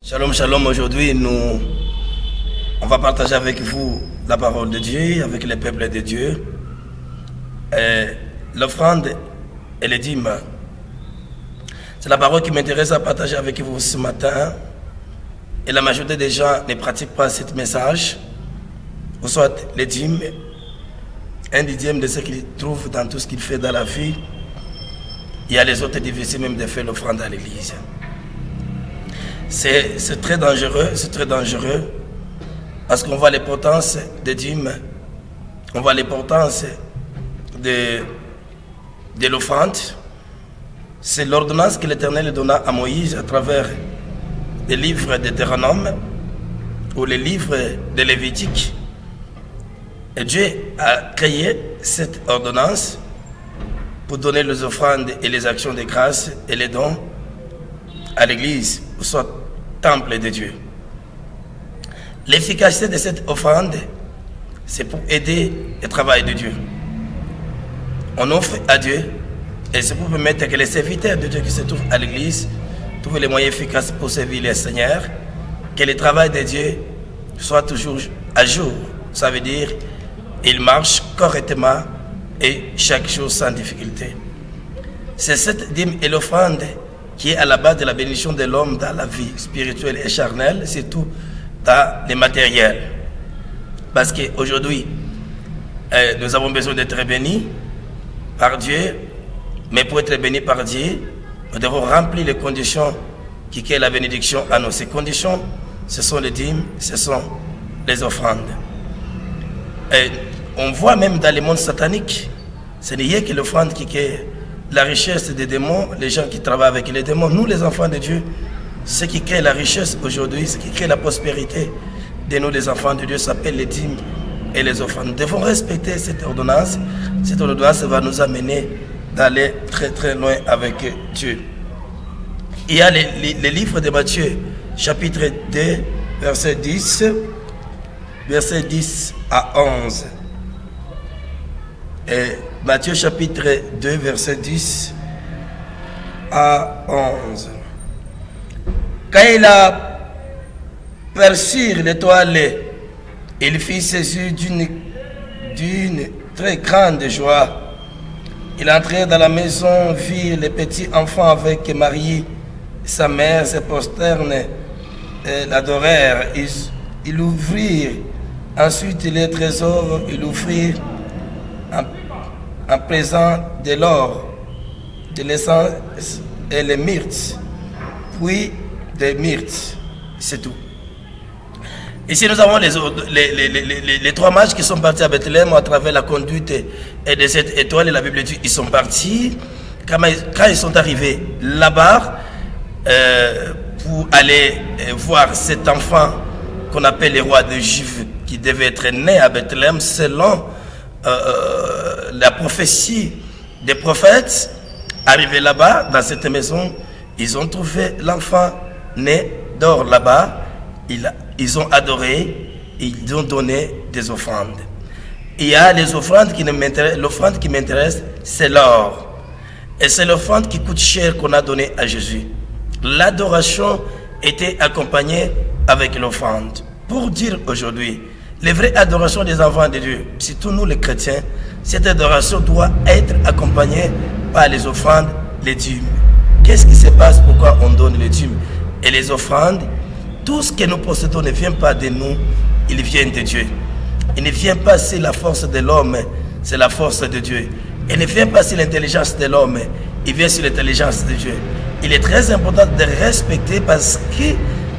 Shalom, shalom. Aujourd'hui, on va partager avec vous la parole de Dieu, avec les peuples de Dieu. L'offrande et les dîmes. C'est la parole qui m'intéresse à partager avec vous ce matin. Et la majorité des gens ne pratiquent pas ce message. Ou soit les dîmes, un dixième de ce qu'ils trouvent dans tout ce qu'il fait dans la vie. Il y a les autres difficiles même de faire l'offrande à l'église. C'est très dangereux, parce qu'on voit l'importance des dîmes, on voit l'importance de l'offrande. C'est l'ordonnance que l'Éternel donna à Moïse à travers les livres de Deutéronome ou les livres de Lévitique. Et Dieu a créé cette ordonnance pour donner les offrandes et les actions de grâce et les dons à l'église, soit temple de Dieu. L'efficacité de cette offrande, c'est pour aider le travail de Dieu. On offre à Dieu et c'est pour permettre que les serviteurs de Dieu qui se trouvent à l'église trouvent les moyens efficaces pour servir le Seigneur, que le travail de Dieu soit toujours à jour. Ça veut dire il marche correctement et chaque jour sans difficulté. C'est cette dîme et l'offrande qui est à la base de la bénédiction de l'homme dans la vie spirituelle et charnelle, surtout dans les matériels. Parce qu'aujourd'hui, nous avons besoin d'être bénis par Dieu, mais pour être bénis par Dieu, nous devons remplir les conditions qui créent la bénédiction à nous. Ces conditions, ce sont les dîmes, ce sont les offrandes. Et on voit même dans le monde satanique, ce n'est que l'offrande qui crée la richesse des démons, les gens qui travaillent avec les démons. Nous, les enfants de Dieu, ce qui crée la richesse aujourd'hui, ce qui crée la prospérité de nous, les enfants de Dieu, s'appelle les dîmes et les offrandes. Nous devons respecter cette ordonnance. Cette ordonnance va nous amener d'aller très très loin avec Dieu. Il y a les livres de Matthieu, chapitre 2, verset 10 à 11. Et Matthieu chapitre 2, verset 10 à 11. Quand il a perçu l'étoile, il fit ses yeux d'une très grande joie. Il entrait dans la maison, vit les petits enfants avec Marie, sa mère, se prosternèrent et l'adorèrent. Il ouvrit ensuite les trésors, il ouvrit en présent de l'or, de l'essence et les myrtes, puis des myrtes, c'est tout. Ici nous avons les trois mages qui sont partis à Bethléem à travers la conduite et de cette étoile, et la Bible dit ils sont partis. Quand ils sont arrivés là-bas pour aller voir cet enfant qu'on appelle le roi des Juifs, qui devait être né à Bethléem selon la prophétie des prophètes. Arrivés là-bas, dans cette maison, ils ont trouvé l'enfant né d'or là-bas. Ils ont adoré, ils ont donné des offrandes. Il y a les offrandes qui m'intéressent. L'offrande qui m'intéresse, c'est l'or. Et c'est l'offrande qui coûte cher qu'on a donnée à Jésus. L'adoration était accompagnée avec l'offrande. Pour dire aujourd'hui, les vraies adorations des enfants de Dieu, surtout nous les chrétiens, cette adoration doit être accompagnée par les offrandes, les dîmes. Qu'est-ce qui se passe? Pourquoi on donne les dîmes et les offrandes? Tout ce que nous possédons ne vient pas de nous, il vient de Dieu. Il ne vient pas sur la force de l'homme, c'est la force de Dieu. Il ne vient pas sur l'intelligence de l'homme, il vient sur l'intelligence de Dieu. Il est très important de respecter, parce que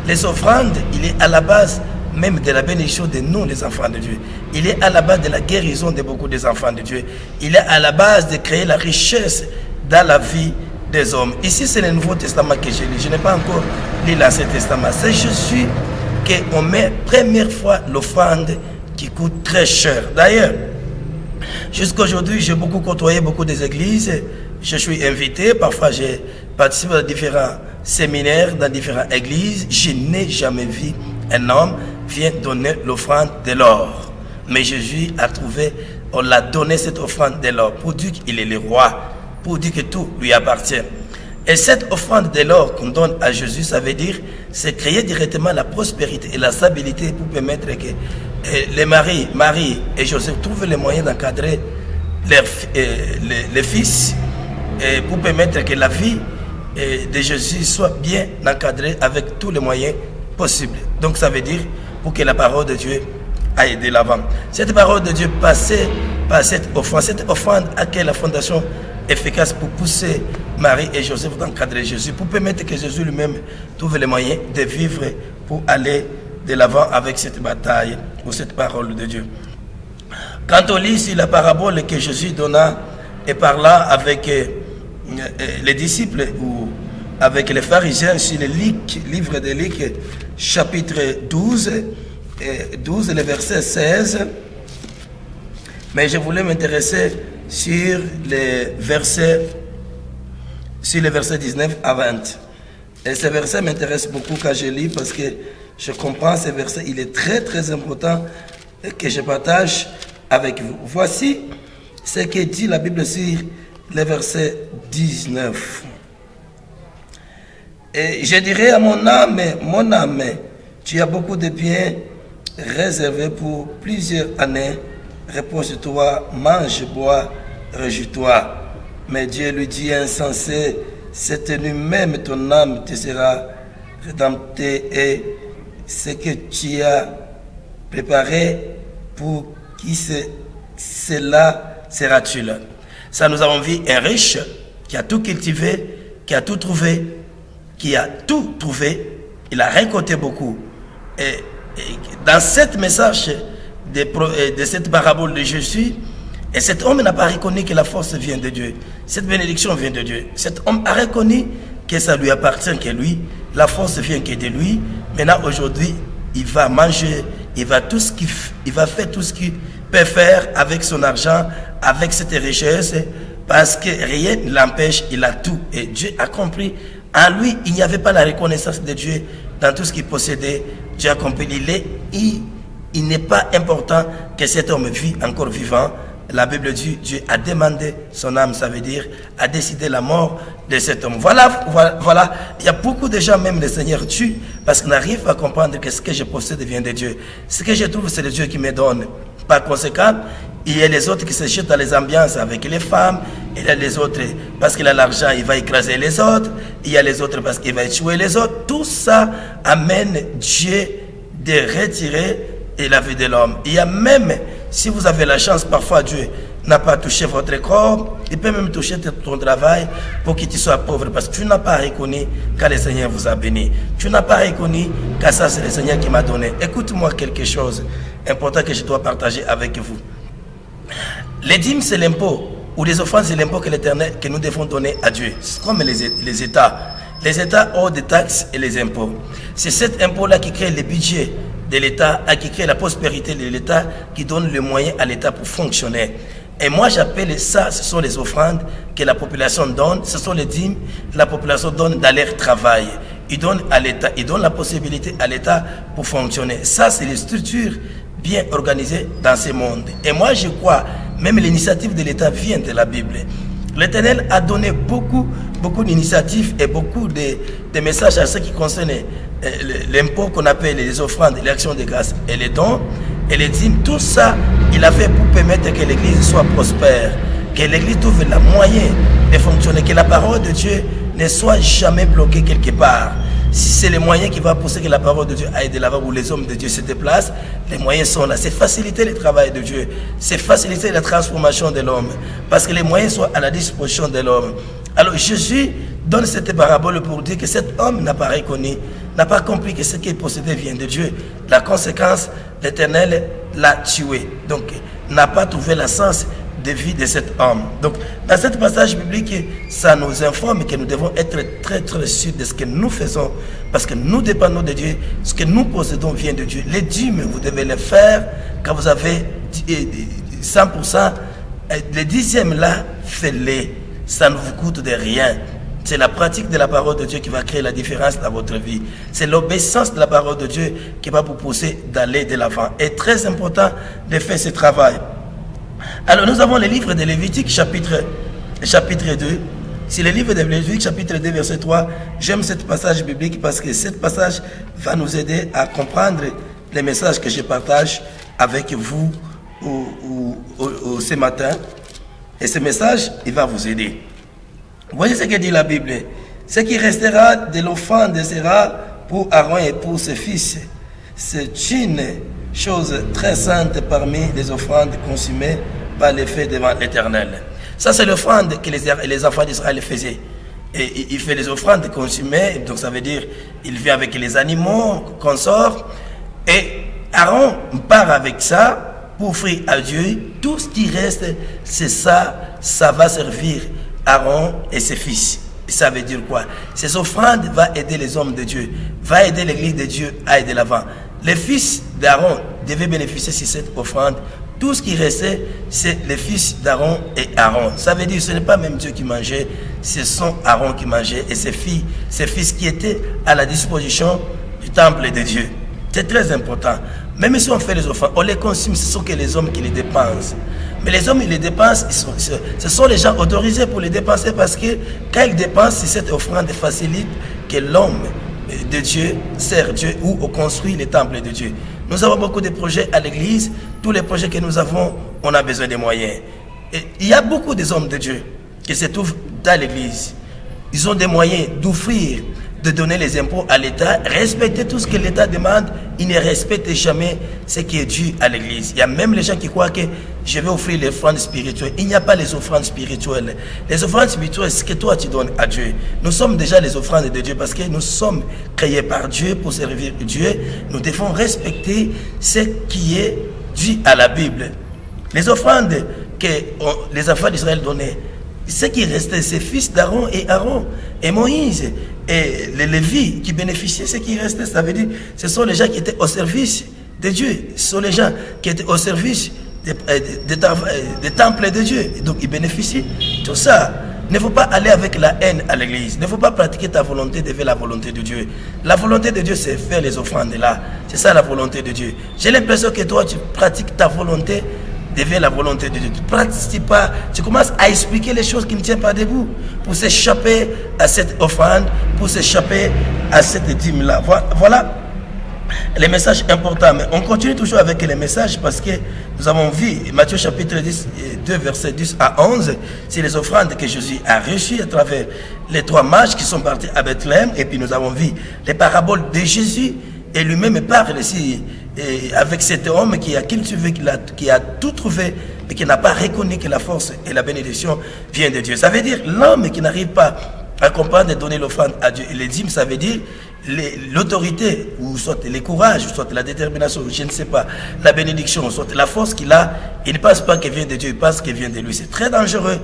les offrandes, il est à la base même de la bénédiction de nous, les enfants de Dieu. Il est à la base de la guérison de beaucoup des enfants de Dieu. Il est à la base de créer la richesse dans la vie des hommes. Ici, c'est le Nouveau Testament que j'ai lu. Je n'ai pas encore lu l'Ancien Testament. C'est Jésus qu'on met première fois l'offrande qui coûte très cher. D'ailleurs, jusqu'à aujourd'hui, j'ai beaucoup côtoyé beaucoup des églises. Je suis invité, parfois j'ai participé à différents séminaires dans différentes églises. Je n'ai jamais vu un homme vient donner l'offrande de l'or. Mais Jésus a trouvé, on l'a donné cette offrande de l'or pour dire qu'il est le roi, pour dire que tout lui appartient. Et cette offrande de l'or qu'on donne à Jésus, ça veut dire, c'est créer directement la prospérité et la stabilité pour permettre que les Marie et Joseph trouvent les moyens d'encadrer les fils et pour permettre que la vie de Jésus soit bien encadrée avec tous les moyens possibles. Donc ça veut dire pour que la parole de Dieu aille de l'avant. Cette parole de Dieu passée par cette offrande a créé la fondation efficace pour pousser Marie et Joseph d'encadrer Jésus, pour permettre que Jésus lui-même trouve les moyens de vivre pour aller de l'avant avec cette bataille ou cette parole de Dieu. Quand on lit sur la parabole que Jésus donna et parla avec les disciples ou avec les pharisiens sur le livre de Luc, chapitre 12, le verset 16, mais je voulais m'intéresser sur les versets 19 à 20. Et ce verset m'intéresse beaucoup quand je lis parce que je comprends ce verset. Il est très très important que je partage avec vous. Voici ce que dit la Bible sur le verset 19. Et je dirais à mon âme, tu as beaucoup de biens réservés pour plusieurs années. Repose-toi, mange, bois, réjouis-toi. Mais Dieu lui dit, insensé, cette nuit même ton âme te sera rédemptée et ce que tu as préparé, pour qui cela sera-t-il? Ça, nous avons vu un riche qui a tout cultivé, qui a tout trouvé, il a récolté beaucoup. Et dans ce message de cette parabole de Jésus, et cet homme n'a pas reconnu que la force vient de Dieu. Cette bénédiction vient de Dieu. Cet homme a reconnu que ça lui appartient, que lui, la force vient que de lui. Maintenant, aujourd'hui, il va manger, il va faire tout ce qu'il peut faire avec son argent, avec cette richesse, parce que rien ne l'empêche, il a tout. Et Dieu a compris. En lui, il n'y avait pas la reconnaissance de Dieu dans tout ce qu'il possédait. Dieu a compris. Il n'est pas important que cet homme vit encore vivant. La Bible dit, Dieu a demandé son âme, ça veut dire, a décidé la mort de cet homme. Voilà. Il y a beaucoup de gens, même le Seigneur tue, parce qu'ils n'arrivent pas à comprendre que ce que je possède vient de Dieu. Ce que je trouve, c'est le Dieu qui me donne. Par conséquent, il y a les autres qui se jettent dans les ambiances avec les femmes. Il y a les autres, parce qu'il a l'argent, il va écraser les autres. Il y a les autres, parce qu'il va tuer les autres. Tout ça amène Dieu de retirer la vie de l'homme. Il y a même, si vous avez la chance, parfois Dieu n'a pas touché votre corps, il peut même toucher ton travail pour que tu sois pauvre, parce que tu n'as pas reconnu que le Seigneur vous a béni. Tu n'as pas reconnu que ça c'est le Seigneur qui m'a donné. Écoute-moi quelque chose important que je dois partager avec vous. Les dîmes, c'est l'impôt, ou les offrandes, c'est l'impôt que l'Éternel, que nous devons donner à Dieu. C'est comme les États. Les États ont des taxes et les impôts. C'est cet impôt-là qui crée le budget de l'État, qui crée la prospérité de l'État, qui donne le moyen à l'État pour fonctionner. Et moi, j'appelle ça, ce sont les offrandes que la population donne, ce sont les dîmes que la population donne dans leur travail. Ils donnent à l'État, ils donnent la possibilité à l'État pour fonctionner. Ça, c'est les structures bien organisées dans ce monde. Et moi, je crois, même l'initiative de l'État vient de la Bible. L'Éternel a donné beaucoup d'initiatives et beaucoup de messages à ceux qui concernent l'impôt qu'on appelle les offrandes, les actions de grâce et les dons et les dîmes. Tout ça, il a fait pour permettre que l'Église soit prospère, que l'Église trouve le moyen de fonctionner, que la parole de Dieu ne soit jamais bloquée quelque part. Si c'est les moyens qui vont pousser que la parole de Dieu aille de l'avant, où les hommes de Dieu se déplacent, les moyens sont là. C'est faciliter le travail de Dieu, c'est faciliter la transformation de l'homme, parce que les moyens sont à la disposition de l'homme. Alors Jésus donne cette parabole pour dire que cet homme n'a pas reconnu, n'a pas compris que ce qu'il possédait vient de Dieu. La conséquence, l'Éternel l'a tué. Donc, n'a pas trouvé le sens de vie de cet homme. Donc, dans ce passage biblique, ça nous informe que nous devons être très très sûrs de ce que nous faisons, parce que nous dépendons de Dieu. Ce que nous possédons vient de Dieu. Les dîmes, vous devez les faire quand vous avez 100%. Les dixièmes là, faites-les. Ça ne vous coûte de rien. C'est la pratique de la parole de Dieu qui va créer la différence dans votre vie. C'est l'obéissance de la parole de Dieu qui va vous pousser d'aller de l'avant. Et très important de faire ce travail. Alors nous avons le livre de Lévitique, chapitre 2, C'est le livre de Lévitique, chapitre 2, verset 3. J'aime ce passage biblique parce que ce passage va nous aider à comprendre les messages que je partage avec vous ce matin. Et ce message, il va vous aider. Voyez ce que dit la Bible. Ce qui restera de l'offrande sera pour Aaron et pour ses fils. C'est une chose très sainte parmi les offrandes consumées par les faits devant l'Éternel. Ça, c'est l'offrande que les enfants d'Israël faisaient. Et il fait les offrandes consumées, donc ça veut dire il vient avec les animaux qu'on sort. Et Aaron part avec ça pour offrir à Dieu. Tout ce qui reste, c'est ça, ça va servir Aaron et ses fils. Et ça veut dire quoi? Ces offrandes vont aider les hommes de Dieu, va aider l'église de Dieu à aller de l'avant. Les fils d'Aaron devaient bénéficier de cette offrande. Tout ce qui restait, c'est les fils d'Aaron et Aaron. Ça veut dire que ce n'est pas même Dieu qui mangeait, ce sont Aaron qui mangeait et ses fils qui étaient à la disposition du temple de Dieu. C'est très important. Même si on fait les offrandes, on les consomme, ce sont que les hommes qui les dépensent. Mais les hommes, ils les dépensent, ce sont les gens autorisés pour les dépenser parce que quand ils dépensent, cette offrande facilite que l'homme de Dieu sert Dieu ou construit les temples de Dieu. Nous avons beaucoup de projets à l'église. Tous les projets que nous avons, on a besoin de moyens. Et il y a beaucoup d'hommes de Dieu qui se trouvent dans l'église. Ils ont des moyens d'offrir, de donner les impôts à l'État, respecter tout ce que l'État demande. Ils ne respectent jamais ce qui est dû à l'église. Il y a même les gens qui croient que je vais offrir les offrandes spirituelles. Il n'y a pas les offrandes spirituelles. Les offrandes spirituelles, c'est ce que toi tu donnes à Dieu. Nous sommes déjà les offrandes de Dieu parce que nous sommes créés par Dieu pour servir Dieu. Nous devons respecter ce qui est dû à la Bible. Les offrandes que les enfants d'Israël donnaient, ce qui restait, c'est fils d'Aaron et Moïse et les Lévites qui bénéficiaient. Ce qui restait, ça veut dire, ce sont les gens qui étaient au service de Dieu. Ce sont les gens qui étaient au service des temples de Dieu. Donc ils bénéficient. Tout ça, il ne faut pas aller avec la haine à l'église. Il ne faut pas pratiquer ta volonté devant la volonté de Dieu. La volonté de Dieu, c'est faire les offrandes là. C'est ça la volonté de Dieu. J'ai l'impression que toi, tu pratiques ta volonté devant la volonté de Dieu. Tu ne pratiques pas, tu commences à expliquer les choses qui ne tiennent pas debout pour s'échapper à cette offrande, pour s'échapper à cette dîme-là. Voilà les messages importants. Mais on continue toujours avec les messages parce que nous avons vu Matthieu chapitre 2, verset 10 à 11, c'est les offrandes que Jésus a reçues à travers les 3 mages qui sont partis à Bethléem. Et puis nous avons vu les paraboles de Jésus et lui-même parle ici avec cet homme qui a cultivé, qui a tout trouvé et qui n'a pas reconnu que la force et la bénédiction viennent de Dieu. Ça veut dire l'homme qui n'arrive pas à comprendre et donner l'offrande à Dieu. Et les dîmes, ça veut dire l'autorité, ou soit le courage, soit la détermination, je ne sais pas, la bénédiction, soit la force qu'il a. Il ne pense pas qu'elle vient de Dieu, il pense qu'elle vient de lui. C'est très dangereux.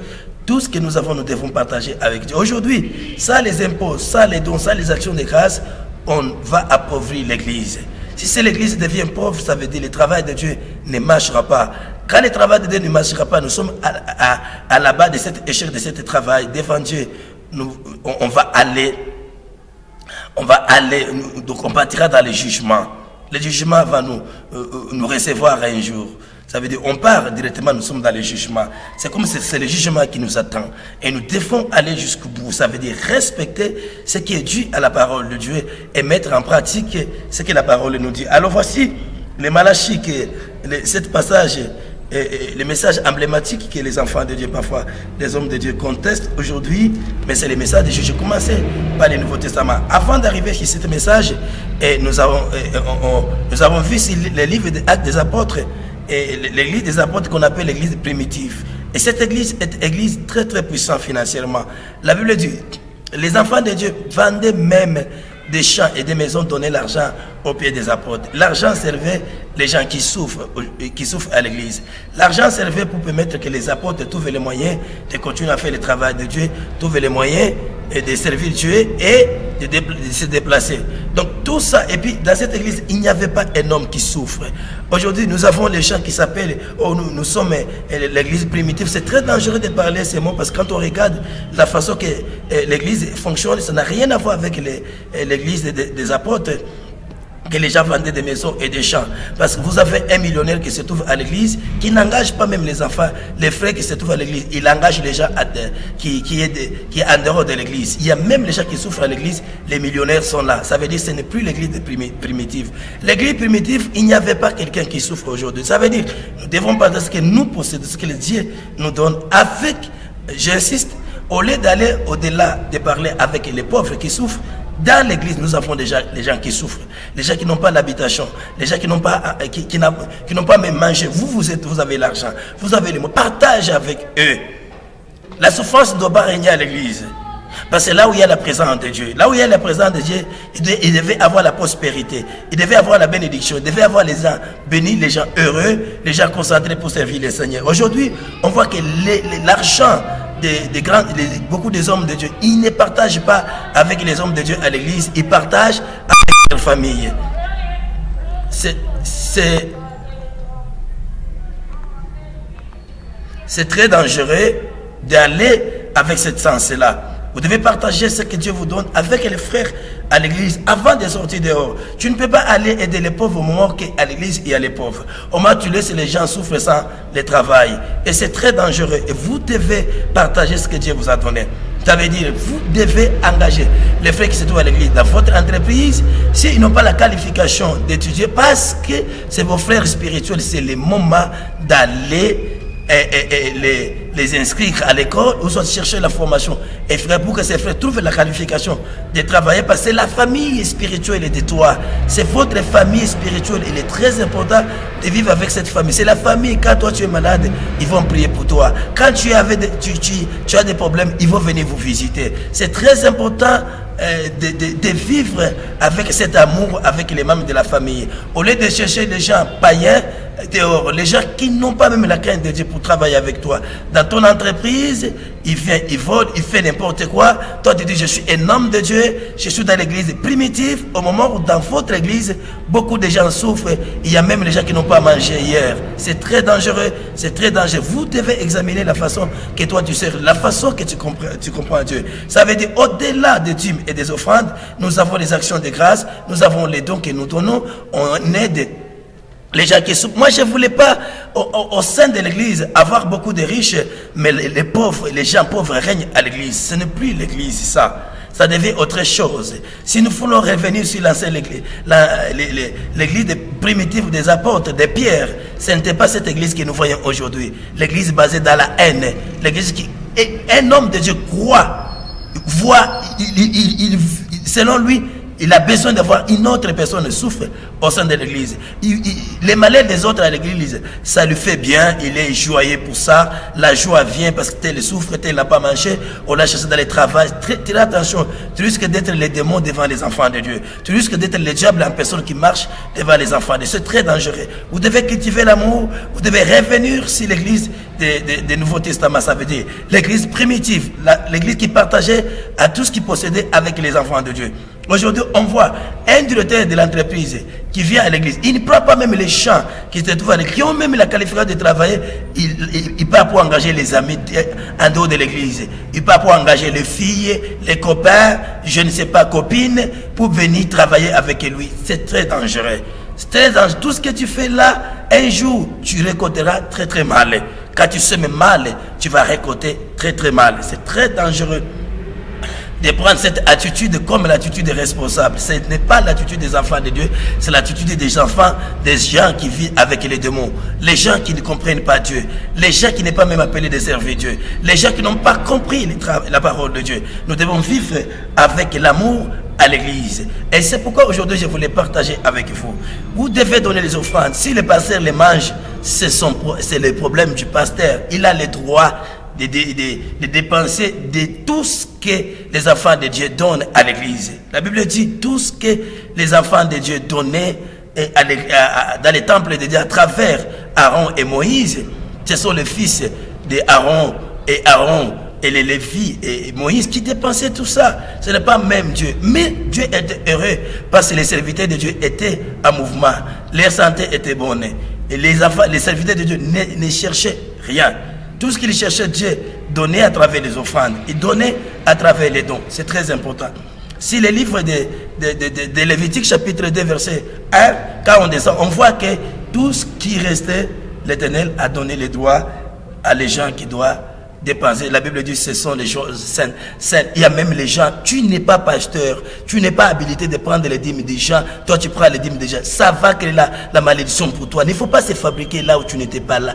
Tout ce que nous avons, nous devons partager avec Dieu. Aujourd'hui, ça les impôts, ça les dons, ça les actions de grâce, on va appauvrir l'église. Si l'église devient pauvre, ça veut dire que le travail de Dieu ne marchera pas. Quand le travail de Dieu ne marchera pas, nous sommes à la base de cette échelle, de ce travail devant Dieu. On va aller, donc on partira dans le jugement. Le jugement va nous recevoir un jour. Ça veut dire on part directement, nous sommes dans le jugement. C'est comme si c'est le jugement qui nous attend. Et nous devons aller jusqu'au bout. Ça veut dire respecter ce qui est dû à la parole de Dieu et mettre en pratique ce que la parole nous dit. Alors voici les Malachie, cet passage, les messages emblématiques que les enfants de Dieu, parfois les hommes de Dieu contestent aujourd'hui, mais c'est les messages de Dieu. J'ai commencé par le Nouveau Testament. Avant d'arriver sur ce message, nous avons vu les livres des Actes des Apôtres, et l'église des apôtres qu'on appelle l'église primitive. Et cette église est une église très très puissante financièrement. La Bible dit, les enfants de Dieu vendaient même des champs et des maisons, donnaient l'argent aux pieds des apôtres. L'argent servait les gens qui souffrent à l'église. L'argent servait pour permettre que les apôtres trouvent les moyens de continuer à faire le travail de Dieu, trouvent les moyens de servir Dieu et de se déplacer. Donc tout ça, et puis dans cette église, il n'y avait pas un homme qui souffre. Aujourd'hui, nous avons les gens qui s'appellent, nous sommes l'église primitive. C'est très dangereux de parler ces mots parce que quand on regarde la façon que l'église fonctionne, ça n'a rien à voir avec l'église des apôtres. que les gens vendaient des maisons et des champs. Parce que vous avez un millionnaire qui se trouve à l'église, qui n'engage pas même les enfants, les frères qui se trouvent à l'église. Il engage les gens qui est en dehors de l'église. Il y a même les gens qui souffrent à l'église, les millionnaires sont là. Ça veut dire que ce n'est plus l'église primitive. L'église primitive, il n'y avait pas quelqu'un qui souffre aujourd'hui. Ça veut dire nous devons partager ce que nous possédons, ce que Dieu nous donne avec, j'insiste, au lieu d'aller au-delà de parler avec les pauvres qui souffrent. Dans l'église, nous avons déjà les gens qui souffrent, les gens qui n'ont pas l'habitation, les gens qui n'ont pas, qui n'ont pas même mangé. Vous avez l'argent, vous avez les mots. Partage avec eux. La souffrance ne doit pas régner à l'église. Parce que là où il y a la présence de Dieu, là où il y a la présence de Dieu, il devait avoir la prospérité, il devait avoir la bénédiction, il devait avoir les gens bénis, les gens heureux, les gens concentrés pour servir le Seigneur. Aujourd'hui, on voit que l'argent beaucoup des hommes de Dieu, ils ne partagent pas avec les hommes de Dieu à l'église, ils partagent avec leur famille. C'est très dangereux d'aller avec cette sens-là. Vous devez partager ce que Dieu vous donne avec les frères à l'église avant de sortir dehors. Tu ne peux pas aller aider les pauvres au moment qu'à l'église il y a les pauvres. Au moment où tu laisses les gens souffrir sans le travail. Et c'est très dangereux. Et vous devez partager ce que Dieu vous a donné. Ça veut dire, vous devez engager les frères qui se trouvent à l'église dans votre entreprise. S'ils n'ont pas la qualification d'étudier, parce que c'est vos frères spirituels, c'est le moment d'aller les inscrire à l'école ou soit chercher la formation et frère pour que ces frères trouvent la qualification de travailler, parce que la famille spirituelle est de toi, c'est votre famille spirituelle. Il est très important de vivre avec cette famille. C'est la famille. Quand toi tu es malade, ils vont prier pour toi. Quand tu as des problèmes, ils vont venir vous visiter. C'est très important de vivre avec cet amour avec les membres de la famille, au lieu de chercher les gens païens dehors, les gens qui n'ont pas même la crainte de Dieu pour travailler avec toi. Dans ton entreprise, il vient, il vole, il fait n'importe quoi. Toi tu dis je suis un homme de Dieu, je suis dans l'église primitive, au moment où dans votre église beaucoup de gens souffrent. Il y a même les gens qui n'ont pas mangé hier. C'est très dangereux, c'est très dangereux. Vous devez examiner la façon que toi tu sers, la façon que tu comprends Dieu. Ça veut dire au-delà des dîmes et des offrandes, nous avons les actions de grâce, nous avons les dons que nous donnons, on aide les gens qui souffrent. Moi, je ne voulais pas, au sein de l'église, avoir beaucoup de riches, mais les pauvres, les gens pauvres règnent à l'église. Ce n'est plus l'église, ça. Ça devient autre chose. Si nous voulons revenir sur l'ancienne église, l'église primitive des apôtres, des pierres, ce n'était pas cette église que nous voyons aujourd'hui. L'église basée dans la haine. L'église qui, un homme de Dieu croit, voit, selon lui, il a besoin de voir une autre personne souffre au sein de l'église. Les malheurs des autres à l'église, ça lui fait bien, il est joyeux pour ça. La joie vient parce que tel souffre, tel n'a pas mangé, on l'a cherché dans le travail. Très attention, tu risques d'être les démons devant les enfants de Dieu. Tu risques d'être le diable en personne qui marche devant les enfants de Dieu. C'est très dangereux. Vous devez cultiver l'amour, vous devez revenir sur l'église du Nouveau Testament. Ça veut dire l'église primitive, l'église qui partageait à tout ce qu'il possédait avec les enfants de Dieu. Aujourd'hui, on voit un directeur de l'entreprise qui vient à l'église. Il ne prend pas même les champs qui se trouvent à l'église, qui ont même la qualification de travailler. Il part pour engager les amis en dehors de l'église. Il part pour engager les filles, les copains, je ne sais pas, copines, pour venir travailler avec lui. C'est très dangereux. C'est très dangereux. Tout ce que tu fais là, un jour, tu récolteras très très mal. Quand tu sèmes mal, tu vas récolter très très mal. C'est très dangereux de prendre cette attitude comme l'attitude des responsables. Ce n'est pas l'attitude des enfants de Dieu, c'est l'attitude des enfants, des gens qui vivent avec les démons, les gens qui ne comprennent pas Dieu, les gens qui n'est pas même appelés de servir Dieu, les gens qui n'ont pas compris la parole de Dieu. Nous devons vivre avec l'amour à l'église. Et c'est pourquoi aujourd'hui je voulais partager avec vous. Vous devez donner les offrandes. Si le pasteur les mange, c'est le problème du pasteur. Il a le droit de dépenser de tout ce que les enfants de Dieu donnent à l'église. La Bible dit tout ce que les enfants de Dieu donnaient dans les temples de Dieu à travers Aaron et Moïse. Ce sont les fils d'Aaron et les Lévites et Moïse qui dépensaient tout ça. Ce n'est pas même Dieu. Mais Dieu était heureux parce que les serviteurs de Dieu étaient en mouvement. Leur santé était bonne. Et les serviteurs de Dieu ne cherchaient rien. Tout ce qu'il cherchait, Dieu donnait à travers les offrandes. Il donnait à travers les dons. C'est très important. Si le livre de Lévitique chapitre 2 verset 1, quand on descend, on voit que tout ce qui restait, l'Éternel a donné les droits à les gens qui doivent dépenser. La Bible dit ce sont les choses saines. Il y a même les gens, tu n'es pas pasteur, tu n'es pas habilité de prendre les dîmes des gens, toi tu prends les dîmes des gens. Ça va créer la malédiction pour toi. Il ne faut pas se fabriquer là où tu n'étais pas là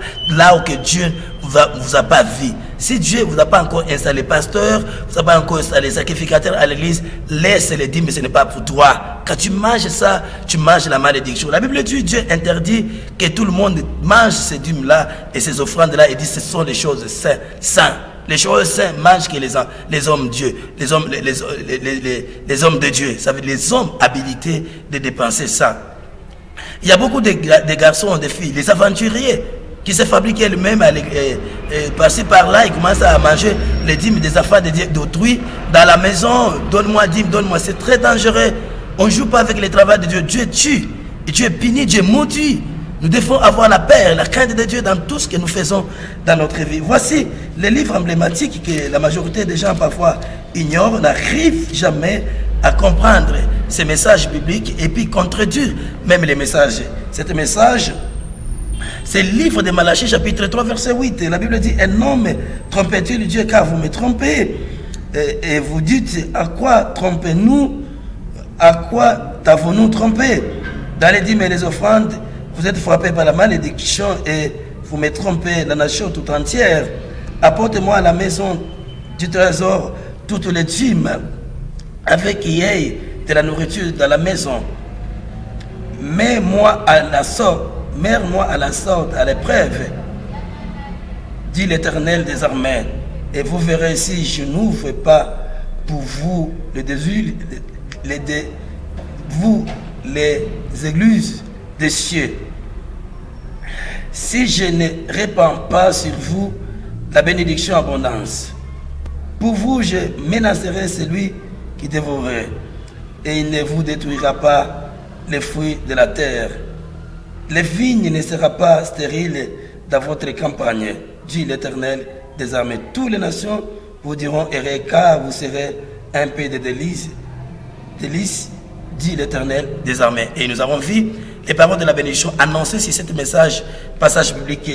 où que Dieu vous a pas vu. Si Dieu vous a pas encore installé pasteur, vous a pas encore installé sacrificateur à l'église, laisse les dîmes, ce n'est pas pour toi. Quand tu manges ça, tu manges la malédiction. La Bible dit, Dieu interdit que tout le monde mange ces dîmes-là et ces offrandes-là et dit ce sont les choses saintes. Les choses saintes mangent que les hommes Dieu, les hommes de Dieu, ça veut dire les hommes habilités de dépenser ça. Il y a beaucoup de garçons, de filles, les aventuriers qui se fabriquent eux-mêmes par-ci par-là, ils commencent à manger les dîmes des affaires d'autrui dans la maison. Donne-moi dîme, donne-moi. C'est très dangereux. On ne joue pas avec les travaux de Dieu. Dieu tue, et Dieu punit, Dieu maudit. Nous devons avoir la paix, la crainte de Dieu dans tout ce que nous faisons dans notre vie. Voici les livres emblématiques que la majorité des gens parfois ignorent, n'arrivent jamais à comprendre ces messages bibliques et puis contredire même les messages. Cet message, c'est le livre de Malachie chapitre 3 verset 8. La Bible dit, un homme trompait-il Dieu car vous me trompez? Et vous dites, à quoi trompez-nous? À quoi t'avons-nous trompé? Dans les dîmes et les offrandes, vous êtes frappés par la malédiction et vous me trompez, la nation tout entière. Apportez-moi à la maison du trésor toutes les dîmes, avec y ait de la nourriture dans la maison. Mets-moi à la sorte, à l'épreuve, dit l'Éternel des armées, et vous verrez si je n'ouvre pas pour vous les églises des cieux. Si je ne répands pas sur vous la bénédiction abondance, pour vous je menacerai celui qui dévorerait, et il ne vous détruira pas les fruits de la terre. Les vignes ne seront pas stériles dans votre campagne, dit l'Éternel des armées. Toutes les nations vous diront heureux, car vous serez un peu de délices, dit l'Éternel des armées. Et nous avons vu les paroles de la bénédiction annoncées sur ce passage biblique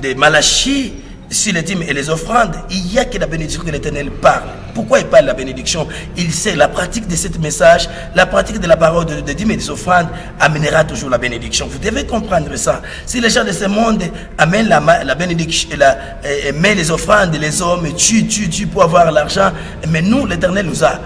de Malachie, sur les dîmes et les offrandes. Il n'y a que la bénédiction que l'Éternel parle. Pourquoi il parle de la bénédiction? Il sait la pratique de ce message, la pratique de la parole de dîmes et des offrandes amènera toujours la bénédiction. Vous devez comprendre ça. Si les gens de ce monde amènent la bénédiction, mettent les offrandes, les hommes tuent pour avoir l'argent, mais nous, l'Éternel nous a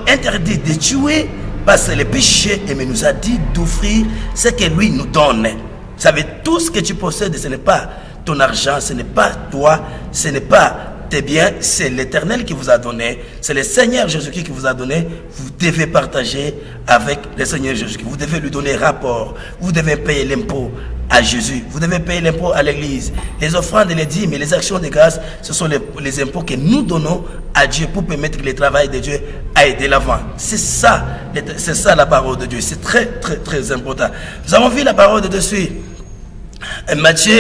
interdit de tuer parce que le péché, mais nous a dit d'offrir ce que lui nous donne. Vous savez, tout ce que tu possèdes, ce n'est pas ton argent, ce n'est pas toi, ce n'est pas tes biens, c'est l'Éternel qui vous a donné, c'est le Seigneur Jésus-Christ qui vous a donné. Vous devez partager avec le Seigneur Jésus-Christ. Vous devez lui donner rapport. Vous devez payer l'impôt à Jésus. Vous devez payer l'impôt à l'Église. Les offrandes et les dîmes et les actions de grâce, ce sont les impôts que nous donnons à Dieu pour permettre que le travail de Dieu aille de l'avant. C'est ça la parole de Dieu. C'est très, très, très important. Nous avons vu la parole de Dieu. Matthieu,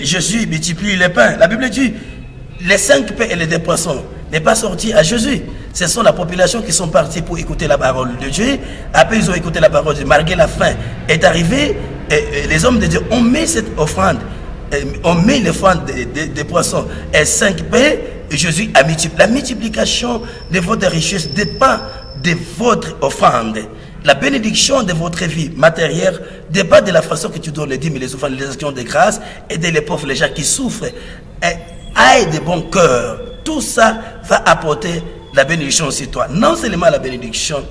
Jésus multiplie les pains. La Bible dit, les 5 pains et les 2 poissons n'est pas sorti à Jésus. Ce sont la population qui sont partis pour écouter la parole de Dieu. Après, ils ont écouté la parole de Dieu. Malgré la faim est arrivée, et les hommes de Dieu ont mis cette offrande, on met l'offrande des poissons et 5 pains. Et Jésus a multiplié. La multiplication de votre richesse dépend de votre offrande. La bénédiction de votre vie matérielle dépend de la façon que tu donnes les dîmes, les offrandes, les actions de grâce, aider les pauvres, les gens qui souffrent. Aide de bon cœur. Tout ça va apporter la bénédiction sur toi. Non seulement la bénédiction,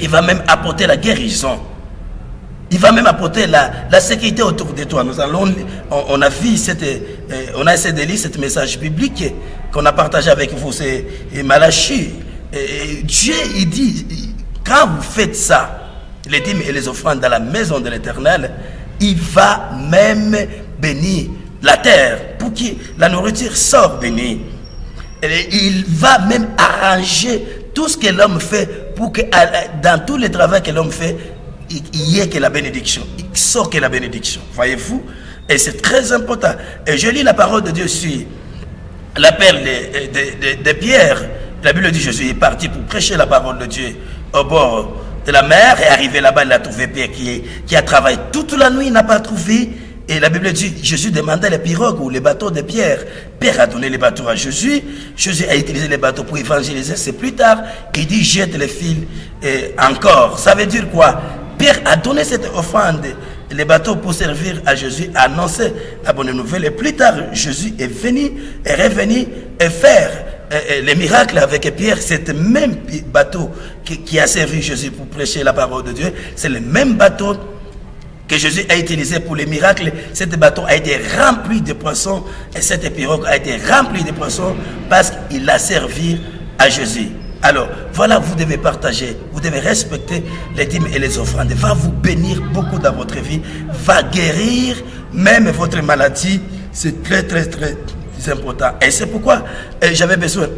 il va même apporter la guérison. Il va même apporter la sécurité autour de toi. On a vu on a essayé de lire ce message biblique qu'on a partagé avec vous, c'est Malachie. Dieu, il dit, quand vous faites ça, les dîmes et les offrandes dans la maison de l'Éternel, il va même bénir la terre pour que la nourriture sorte bénie. Il va même arranger tout ce que l'homme fait pour que dans tous les travaux que l'homme fait, il y ait que la bénédiction. Il sort que la bénédiction. Voyez-vous? Et c'est très important. Et je lis la parole de Dieu sur la perle de Pierre. La Bible dit Jésus est parti pour prêcher la parole de Dieu au bord de la mer. Et arrivé là-bas, il a trouvé Pierre qui a travaillé toute la nuit, il n'a pas trouvé. Et la Bible dit, Jésus demandait les pirogues ou les bateaux de Pierre. Pierre a donné les bateaux à Jésus. Jésus a utilisé les bateaux pour évangéliser. C'est plus tard qu'il dit, jette les fils encore. Ça veut dire quoi? Pierre a donné cette offrande, les bateaux pour servir à Jésus, à annoncer la bonne nouvelle. Et plus tard, Jésus est revenu et faire les miracles avec Pierre. C'est le même bateau qui a servi Jésus pour prêcher la parole de Dieu. C'est le même bateau que Jésus a utilisé pour les miracles. Cet bateau a été rempli de poissons et cette pirogue a été remplie de poissons parce qu'il a servi à Jésus. Alors, voilà, vous devez partager, vous devez respecter les dîmes et les offrandes. Va vous bénir beaucoup dans votre vie, va guérir même votre maladie. C'est très, très, très important. Et c'est pourquoi j'avais besoin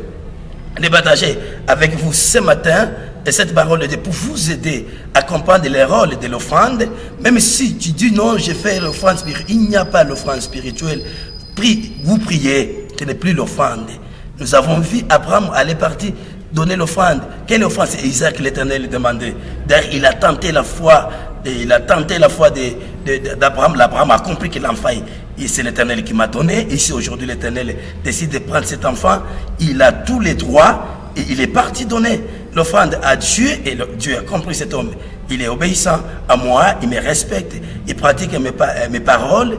de partager avec vous ce matin et cette parole de Dieu pour vous aider à comprendre les rôles de l'offrande. Même si tu dis non, je fais l'offrande spirituelle, il n'y a pas l'offrande spirituelle. Vous priez, ce n'est plus l'offrande. Nous avons vu Abraham aller partir donner l'offrande. Quelle offrande? C'est Isaac l'Éternel demandait. D'ailleurs, il a tenté la foi d'Abraham. L'Abraham a compris que l'enfant, c'est l'Éternel qui m'a donné. Ici aujourd'hui, l'Éternel décide de prendre cet enfant. Il a tous les droits et il est parti donner l'offrande à Dieu. Et Dieu a compris cet homme. Il est obéissant à moi, il me respecte, il pratique mes paroles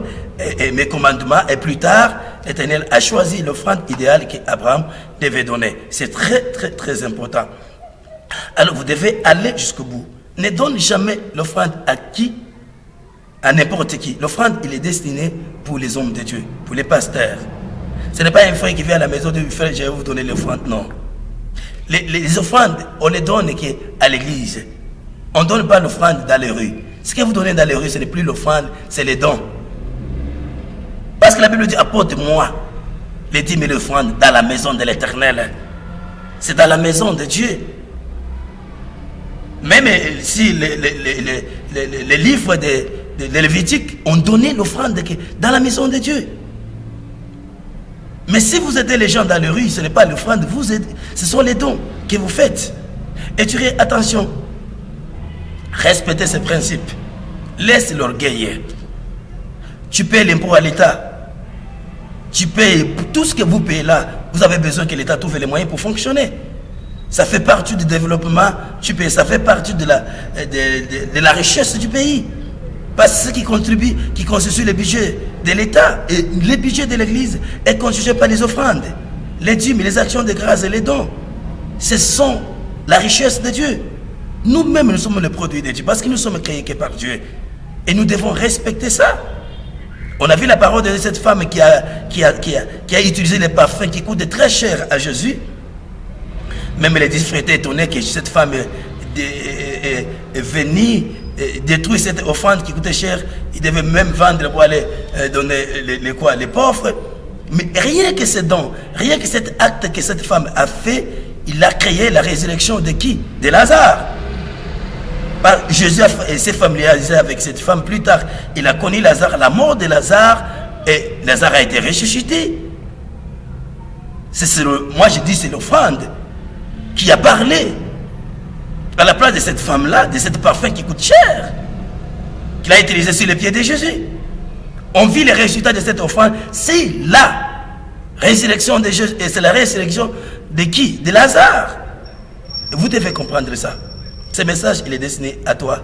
et mes commandements. Et plus tard, l'Éternel a choisi l'offrande idéale qu'Abraham devait donner. C'est très, très, très important. Alors, vous devez aller jusqu'au bout. Ne donne jamais l'offrande à qui? À n'importe qui. L'offrande, il est destiné pour les hommes de Dieu, pour les pasteurs. Ce n'est pas un frère qui vient à la maison de frère, je vais vous donner l'offrande. Non. Les offrandes, on les donne à l'église. On ne donne pas l'offrande dans les rues. Ce que vous donnez dans les rues, ce n'est plus l'offrande, c'est les dons. Parce que la Bible dit, apporte-moi les dîmes et l'offrande dans la maison de l'Éternel. C'est dans la maison de Dieu. Même si les livres de Lévitique ont donné l'offrande dans la maison de Dieu. Mais si vous aidez les gens dans les rues, ce n'est pas l'offrande, ce sont les dons que vous faites. Et tu dis, attention, respectez ces principes. Laisse l'orgueil. Tu payes l'impôt à l'État. Tu payes tout ce que vous payez là. Vous avez besoin que l'État trouve les moyens pour fonctionner. Ça fait partie du développement. Tu payes, ça fait partie de la richesse du pays. Parce que ce qui contribue, qui constitue le budget de l'État et le budget de l'Église est constitué par les offrandes, les dîmes, les actions de grâce et les dons. Ce sont la richesse de Dieu. Nous-mêmes, nous sommes le produit de Dieu parce que nous sommes créés que par Dieu. Et nous devons respecter ça. On a vu la parole de cette femme qui a utilisé les parfums qui coûtent très cher à Jésus. Même les disciples étaient étonnés que cette femme est venue détruire cette offrande qui coûtait cher. Il devait même vendre pour aller donner les pauvres. Mais rien que ce don, rien que cet acte que cette femme a fait, il a créé la résurrection de qui? De Lazare. Jésus s'est familiarisé avec cette femme plus tard. Il a connu Lazare, la mort de Lazare, et Lazare a été ressuscité. Moi je dis c'est l'offrande qui a parlé à la place de cette femme-là, de cette parfum qui coûte cher, qu'il a utilisé sur les pieds de Jésus. On vit les résultats de cette offrande. C'est la résurrection de Jésus, et c'est la résurrection de qui? De Lazare. Vous devez comprendre ça. Ce message, il est destiné à toi.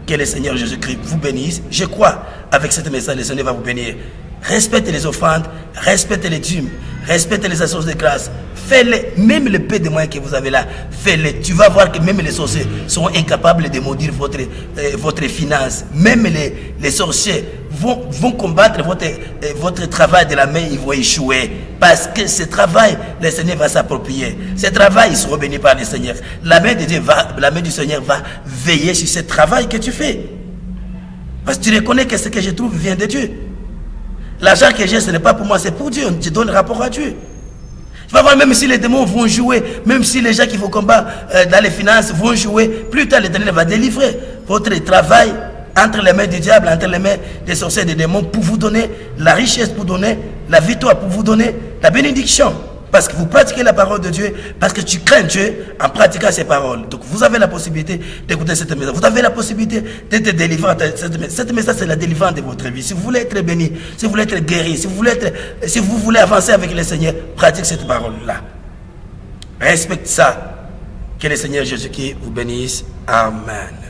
Que le Seigneur Jésus-Christ vous bénisse. Je crois, avec ce message, le Seigneur va vous bénir. Respectez les offrandes, respectez les dîmes, respectez les assos de grâce. Faites-les, même le peu de moyens que vous avez là, faites-les. Tu vas voir que même les sorciers sont incapables de maudire votre finance. Même les sorciers vont combattre votre travail de la main, ils vont échouer. Parce que ce travail, le Seigneur va s'approprier. Ce travail, il sera béni par le Seigneur. La main du Seigneur va veiller sur ce travail que tu fais. Parce que tu reconnais que ce que je trouve vient de Dieu. L'argent que j'ai, ce n'est pas pour moi, c'est pour Dieu. Tu donnes le rapport à Dieu. Tu vas voir, même si les démons vont jouer, même si les gens qui vont combattre dans les finances vont jouer, plus tard l'Éternel va délivrer votre travail entre les mains du diable, entre les mains des sorciers et des démons, pour vous donner la richesse, pour donner la victoire, pour vous donner la bénédiction. parce que vous pratiquez la parole de Dieu, parce que tu crains Dieu en pratiquant ses paroles. Donc vous avez la possibilité d'écouter cette message. Vous avez la possibilité d'être délivrant. Cette message, c'est la délivrance de votre vie. Si vous voulez être béni, si vous voulez être guéri, si vous voulez avancer avec le Seigneur, pratique cette parole-là. Respecte ça. Que le Seigneur Jésus-Christ vous bénisse. Amen.